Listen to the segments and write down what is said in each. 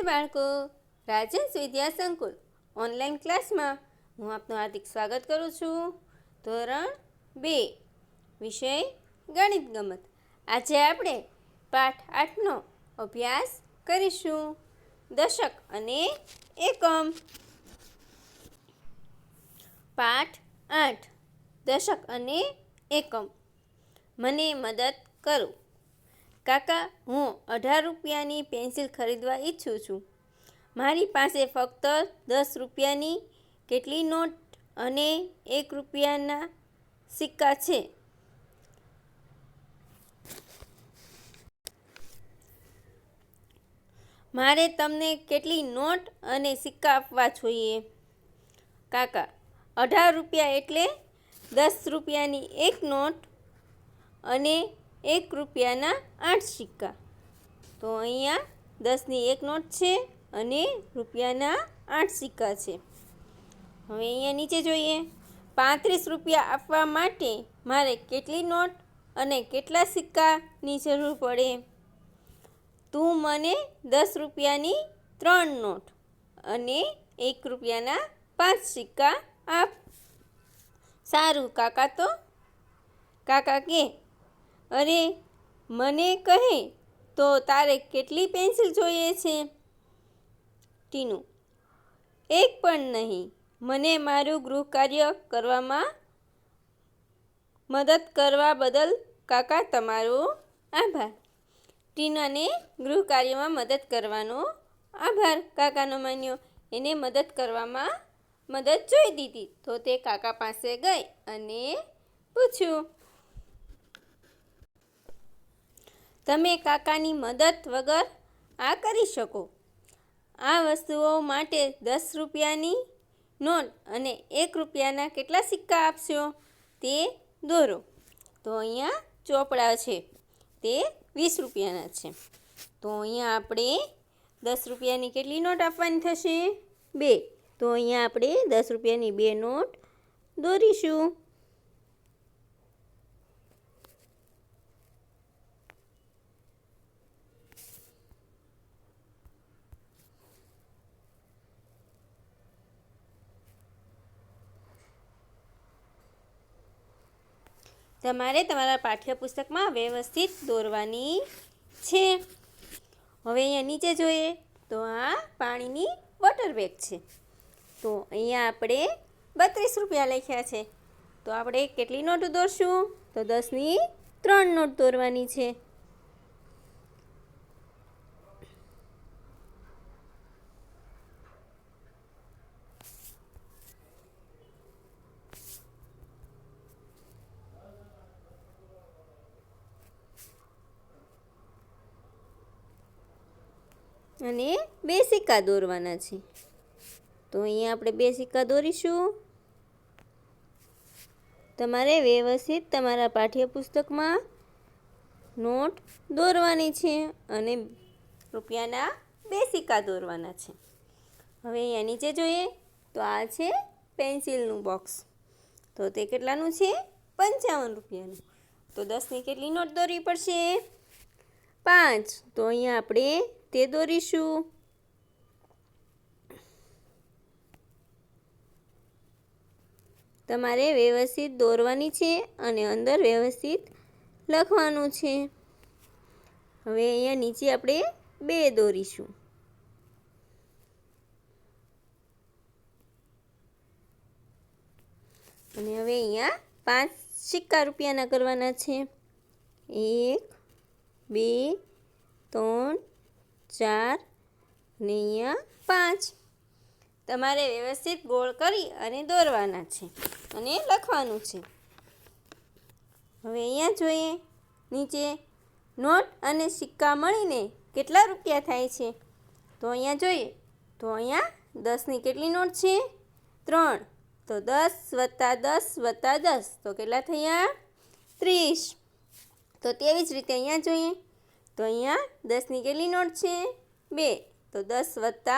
નમસ્તે બાળકો, રાજેશ વિદ્યા સંકુલ ઓનલાઈન ક્લાસમાં હું આપનું હાર્દિક સ્વાગત કરું છું. ધોરણ 2 વિષય ગણિત ગમત. આજે આપણે પાઠ 8નો અભ્યાસ કરીશું. દશક અને એકમ. પાઠ 8 દશક અને એકમ. મને મદદ કરો. કાકા, હું 18 રૂપિયાની પેન્સિલ ખરીદવા ઈચ્છું છું. મારી પાસે ફક્ત 10 રૂપિયાની કેટલી નોટ અને 1 રૂપિયાના સિક્કા છે. મારે તમને કેટલી નોટ અને સિક્કા આપવા જોઈએ? કાકા, 18 રૂપિયા એટલે 10 રૂપિયાની 1 નોટ અને 1 રૂપિયાના 8 સિક્કા. તો અહીંયા 10ની 1 નોટ છે અને રૂપિયાના 8 સિક્કા છે. હવે અહીંયા નીચે જોઈએ. 35 રૂપિયા આપવા માટે મારે કેટલી નોટ અને કેટલા સિક્કાની જરૂર પડે? તું મને 10 રૂપિયાની 3 નોટ અને 1 રૂપિયાના 5 સિક્કા આપ. સારું કાકા. તો કાકા કે, અરે, મને કહે તો તારે કેટલી પેન્સિલ જોઈએ છે? ટીનુ, એક પણ નહીં. મને મારું ગૃહ કાર્ય કરવામાં મદદ કરવા બદલ કાકા તમારો આભાર. ટીનાને ગૃહ કાર્યમાં મદદ કરવાનો આભાર કાકાનો માન્યો. એને મદદ કરવામાં મદદ જોઈ દીધી તો તે કાકા પાસે ગઈ અને પૂછ્યું, તમે કાકાની મદદ વગર આ કરી શકો? આ વસ્તુઓ માટે 10 રૂપિયાની નોટ અને 1 રૂપિયાના કેટલા સિક્કા આપશો તે દોરો. તો અહીંયા ચોપડા છે તે 20 રૂપિયાના છે. તો અહીંયા આપણે 10 રૂપિયાની કેટલી નોટ આપવાની થશે? 2. તો અહીંયા આપણે 10 રૂપિયાની 2 નોટ દોરીશું. તમારે તમારા પાઠ્યપુસ્તકમાં વ્યવસ્થિત દોરવાની છે. હવે અહીંયા નીચે જોઈએ તો આ પાણીની વોટર બેગ છે. તો અહીંયા આપણે 32 રૂપિયા લખ્યા છે. તો આપણે કેટલી નોટ દોરશું? તો 10ની 3 નોટ દોરવાની છે. અને 2 સિક્કા દોરવાના છે. તો અહીંયા આપણે 2 સિક્કા દોરીશું. તમારે વ્યવસ્થિત તમારા પાઠ્યપુસ્તકમાં નોટ દોરવાની છે અને રૂપિયાના 2 સિક્કા દોરવાના છે. હવે અહીંયા નીચે જોઈએ તો આ છે પેન્સિલનું બોક્સ. તો તે કેટલાનું છે? 55 રૂપિયાનું. તો 10ની કેટલી નોટ દોરવી પડશે? 5. તો અહીંયા આપણે તે દોરીશું. તમારે વ્યવસ્થિત દોરવાની છે અને અંદર વ્યવસ્થિત લખવાનું છે. હવે અહીંયા નીચે આપણે 2 દોરીશું. અને હવે અહીંયા 5 સિક્કા રૂપિયાના કરવાના છે. 1, 2, 3, 4 અને અહીંયા 5. તમારે વ્યવસ્થિત ગોળ કરી અને દોરવાના છે અને લખવાનું છે. હવે અહીંયા જોઈએ નીચે નોટ અને સિક્કા મળીને કેટલા રૂપિયા થાય છે? તો અહીંયા જોઈએ તો અહીંયા 10ની કેટલી નોટ છે? 3. તો 10 + 10 + 10 તો કેટલા થયા? 30. તો તેવી જ રીતે અહીંયા જોઈએ તો અહીંયા 10ની કેટલી નોટ છે? 2. તો 10 +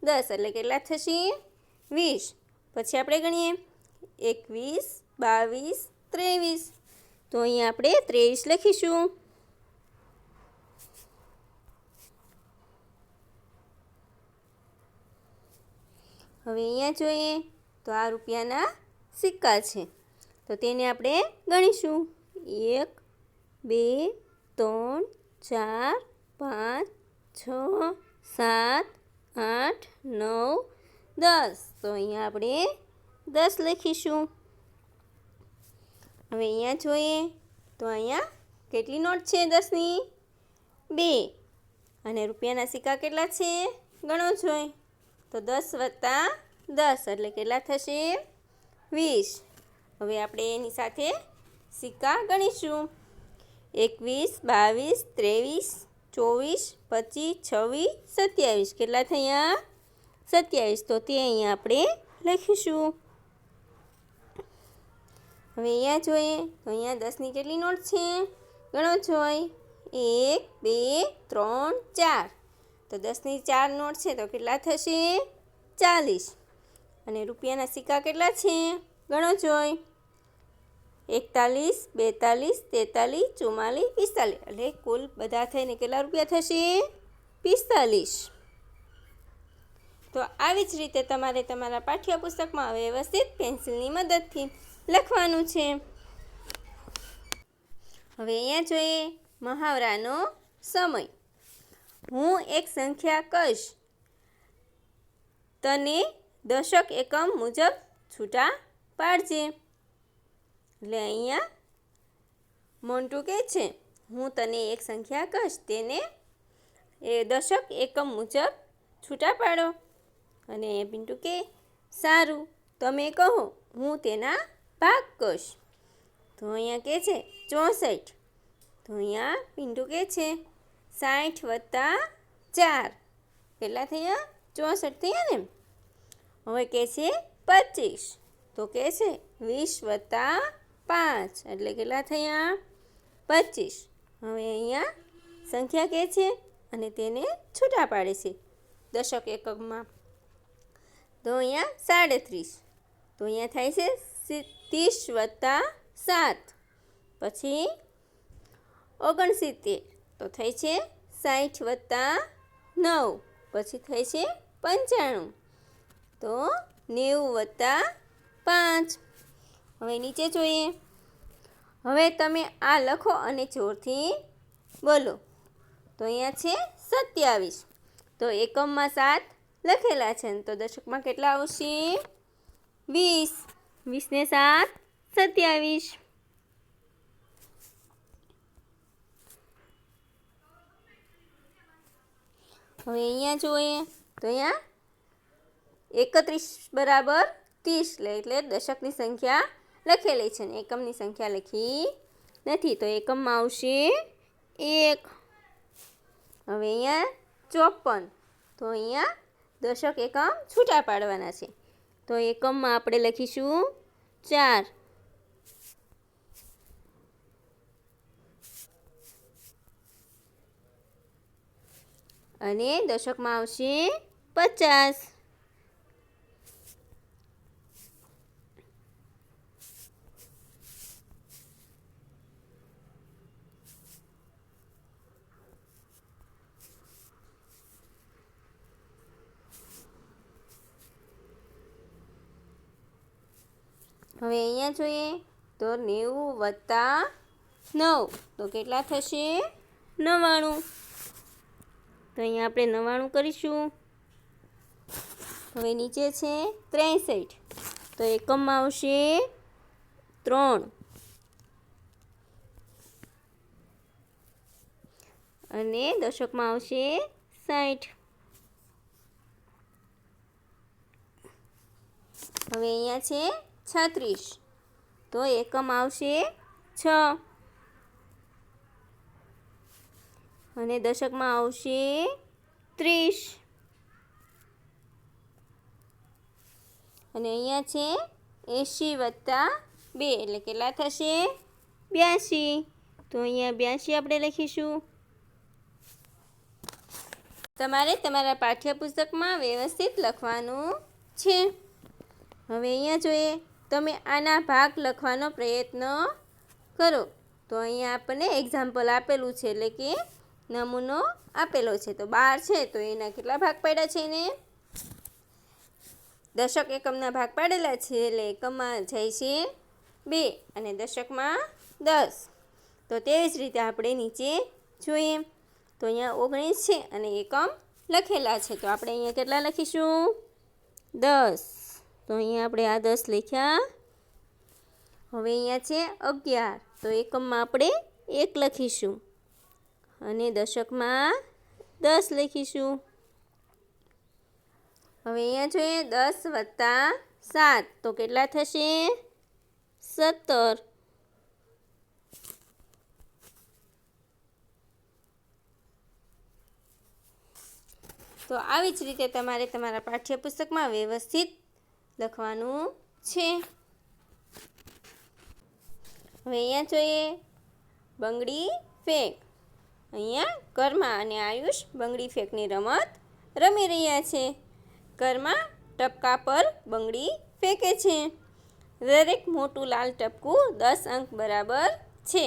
10 એટલે કેટલા થશે? 20. પછી આપણે ગણીએ 21, 22, 23. તો અહીંયા આપણે 23 લખીશું. હવે અહીંયા જોઈએ તો આ રૂપિયાના સિક્કા છે, તો તેને આપણે ગણીશું. 1 2 3 4 5 6 7 8 9 10. તો અહીંયા આપણે 10 લખીશું. હવે અહીંયા જોઈએ તો અહીંયા કેટલી નોટ છે 10ની? 2. અને રૂપિયાના સિક્કા કેટલા છે ગણો જોઈએ. તો 10 + 10 એટલે કેટલા થશે? 20. હવે આપણે એની સાથે સિક્કા ગણીશું. 21 22 23 24 25 26 27. કેટલા થયા? 27. તો તે અહીંયા આપણે લખીશું. હવે અહીંયા જોઈએ તો અહીંયા 10ની કેટલી નોટ છે ગણો જોઈ. 1 2 3 4. તો 10ની 4 નોટ છે તો કેટલા થશે? 40. અને રૂપિયાના સિક્કા કેટલા છે ગણો જોઈ. 41 42 43 44 45. એટલે કુલ બધા થઈને કેટલા રૂપિયા થશે? 45. તો આવી જ રીતે તમારે તમારા પાઠ્યપુસ્તકમાં વ્યવસ્થિત પેન્સિલની મદદથી લખવાનું છે. હવે અહીંયા જોઈએ મહાવરાનો સમય. હું એક સંખ્યા કહીશ, તને દશક એકમ મુજબ છૂટા પાડજે. એટલે અહીંયા મોન્ટુ કહે છે હું તને એક સંખ્યા કહીશ, તેને દશક એકમ મુજબ છૂટા પાડો. અને પિન્ટુ કહે સારું, તમે કહો, હું તેના ભાગ કહીશ. તો અહીંયા કહે છે 64. તો અહીંયા પિન્ટુ કહે છે 60 + 4 કેટલા થયા? 64 થયા ને. હવે કહે છે 25. તો કહે છે 20 + 5 એટલે કેટલા થયા? 25. હવે અહીંયા સંખ્યા કહે છે અને તેને છૂટા પાડે છે દશક એકમમાં. તો અહીંયા 37. તો અહીંયા થાય છે 30 + 7 પછી 69. તો થઈ છે 60 + 9 પછી થઈ છે 95. તો 90 + 5. હવે નીચે જોઈએ. હવે તમે આ લખો અને જોરથી બોલો. તો અહીંયા છે 27. તો એકમમાં 7 લખેલા છે તો દશકમાં કેટલા આવશે? 20. 20 ને 7 27. હવે અહીંયા જોઈએ તો અહીંયા 31 = 30 એટલે દશકની સંખ્યા લખેલી છે ને એકમની સંખ્યા લખી નથી. તો એકમમાં આવશે 1. હવે અહીંયા 54. તો અહીંયા દશક એકમ છૂટા પાડવાના છે. તો એકમમાં આપણે લખીશું 4. અને દશકમાં આવશે 50. હવે અહીંયા જોઈએ તો 90 + 9 તો કેટલા થશે? 99. તો અહીંયા આપણે 99 કરીશું. હવે નીચે છે 63. તો એકમમાં આવશે 3. અને દશકમાં આવશે 60. હવે અહીંયા છે 36. તો એકમ આવશે 6. અને દશકમાં આવશે 30. અને અહીંયા છે 80 + 2 એટલે કેટલા થશે? 82. તો અહીંયા 82 આપણે લખીશું. તમારે તમારા પાઠ્યપુસ્તકમાં વ્યવસ્થિત લખવાનું છે. હવે અહીંયા જોઈએ તમે આના ભાગ લખવાનો પ્રયત્ન કરો. તો અહીંયા આપણને એક્ઝામ્પલ આપેલું છે એટલે કે નમૂનો આપેલો છે. તો 12 છે તો એના કેટલા ભાગ પડ્યા છે એને? દશક એકમના ભાગ પાડેલા છે એટલે એકમમાં જાય છે 2 અને દશકમાં 10. તો તેવી જ રીતે આપણે નીચે જોઈએ તો અહીંયા 19 છે અને એકમ લખેલા છે. તો આપણે અહીંયા કેટલા લખીશું? 10. તો અહીંયા આપણે આ 10 લખ્યા. હવે અહીંયા છે 11. તો એકમમાં આપણે 1 લખીશું અને દશકમાં 10 લખીશું. હવે અહીંયા જોઈએ 10 + 7 તો કેટલા થશે? 17. તો આવી જ રીતે તમારે તમારા પાઠ્યપુસ્તકમાં વ્યવસ્થિત લખવાનું છે. હવે અહીંયા જોઈએ બંગડી ફેંક. અહીંયા કર્મા અને આયુષ બંગડી ફેંકની રમત રમી રહ્યા છે. કર્મા ટપકા પર બંગડી ફેંકે છે. દરેક મોટું લાલ ટપકું 10 અંક બરાબર છે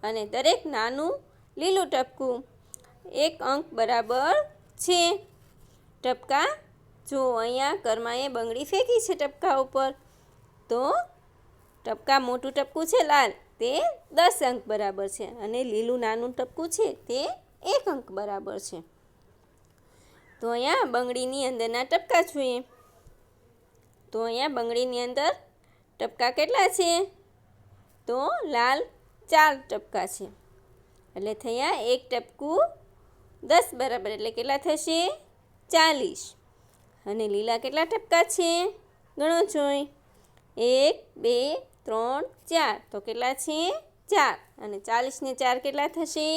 અને દરેક નાનું લીલું ટપકું 1 અંક બરાબર છે. ટપકા જો અહીંયા કર્માએ બંગડી ફેંકી છે ટપકા ઉપર, તો ટપકા મોટું ટપકું છે લાલ તે 10 અંક બરાબર છે અને લીલું નાનું ટપકું છે તે 1 અંક બરાબર છે. તો અહીંયા બંગડીની અંદરના ટપકા જોઈએ તો અહીંયા બંગડીની અંદર ટપકા કેટલા છે? તો લાલ 4 ટપકા છે એટલે થયા 1 ટપકું 10 બરાબર એટલે કેટલા થશે? 40. અને લીલા કેટલા ટપકા છે? ગણો જોઈ 1 2 3 4 તો કેટલા છે? 4 અને 40 ને 4 કેટલા થશે?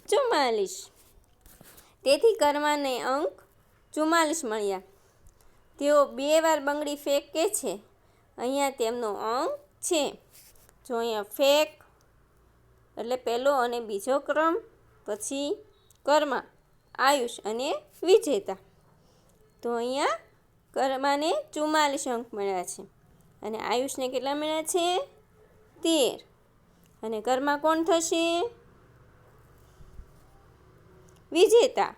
44. તેથી કર્માને અંક 44 મળ્યા. તેઓ 2 વાર બંગડી ફેંકે છે. અહીંયા તેમનો અંક છે. જો અહીંયા ફેંક એટલે પહેલો અને બીજો ક્રમ, પછી કર્મા, આયુષ અને વિજેતા. તો અહીંયા કર્માને 44 અંક મળ્યા છે અને આયુષને કેટલા મળ્યા છે? 13. અને કર્મા કોણ થશે? વિજેતા.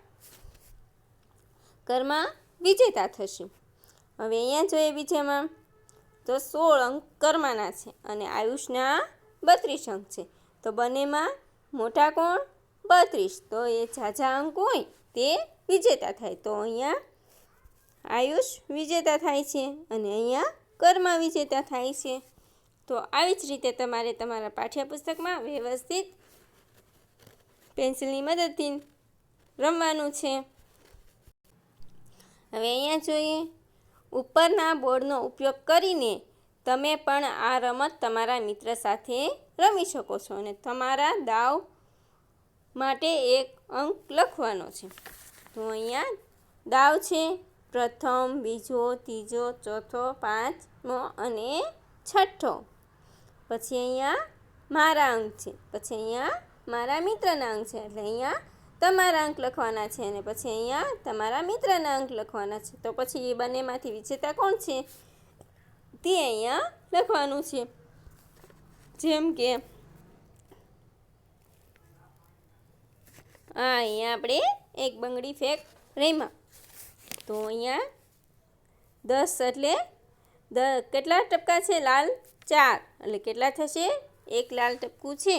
કર્મા વિજેતા થશે. હવે અહીંયા જોઈએ બીજામાં તો 16 અંક કર્માના છે અને આયુષના 32 અંક છે. તો બંનેમાં મોટા કોણ? 32. તો એ ઝાઝા અંક હોય તે વિજેતા થાય. તો અહીંયા આયુષ વિજેતા થાય છે અને અહીંયા કર્મા વિજેતા થાય છે. તો આવી જ રીતે તમારે તમારા પાઠ્યપુસ્તકમાં વ્યવસ્થિત પેન્સિલની મદદથી રમવાનું છે. હવે અહીંયા જોઈએ ઉપરના બોર્ડનો ઉપયોગ કરીને તમે પણ આ રમત તમારા મિત્ર સાથે રમી શકો છો અને તમારા દાવ માટે 1 અંક લખવાનો છે. તો અહીંયા દાવ છે પ્રથમ, બીજો, ત્રીજો, ચોથો, પાંચમો અને છઠ્ઠો. પછી અહીંયા મારા અંક છે, પછી અહીંયા મારા મિત્રના અંક છે એટલે અહીંયા તમારા અંક લખવાના છે અને પછી અહીંયા તમારા મિત્રના અંક લખવાના છે. તો પછી એ બંનેમાંથી વિજેતા કોણ છે તે અહીંયા લખવાનું છે. જેમ કે અહીંયા આપણે એક બંગડી ફેંક રમ્યા તો અહીંયા 10 એટલે કેટલા ટપકા છે? લાલ 4 એટલે કેટલા થશે? 1 લાલ ટપકું છે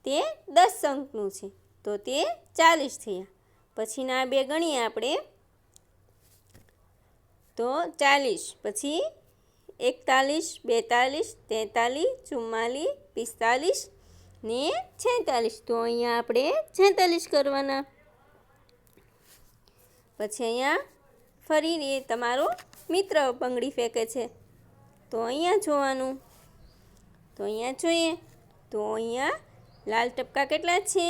તે 10 અંકનું છે તો તે 40 થયા. પછીના 2 ગણીએ આપણે તો 40, પછી 41, 42, 43, 44, 45 ને 46. તો અહીંયા આપણે 46 કરવાના. પછી અહીંયા ફરીને તમારો મિત્ર બંગડી ફેંકે છે તો અહીંયા જોવાનું. તો અહીંયા જોઈએ તો અહીંયા લાલ ટપકા કેટલા છે?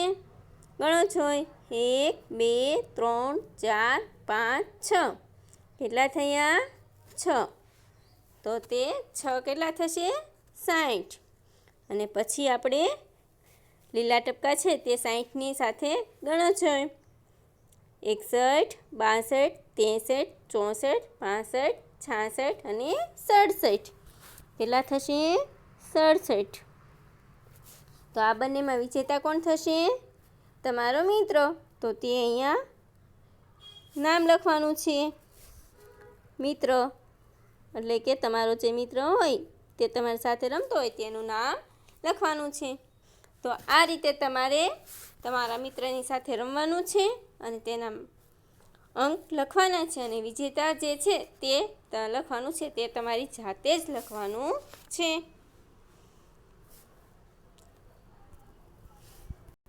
ગણો જોઈ 1 2 3 4 5 6 કેટલા થયા? 6. તો તે 6 કેટલા થશે? 60. અને પછી આપણે લીલા ટપકા છે તે 60ની સાથે ગણો જોઈ 61, 62, 63, 64, 65, 66 અને 67 કેટલા થશે? 67. તો આ બંનેમાં વિજેતા કોણ થશે? તમારો મિત્ર. તો તે અહીંયા નામ લખવાનું છે મિત્ર એટલે કે તમારો જે મિત્ર હોય તે તમારી સાથે રમતો હોય તેનું નામ લખવાનું છે. તો આ રીતે તમારે તમારા મિત્રની સાથે રમવાનું છે અને તેના અંક લખવાના છે અને વિજેતા જે છે તે લખવાનું છે તે તમારી જાતે જ લખવાનું છે.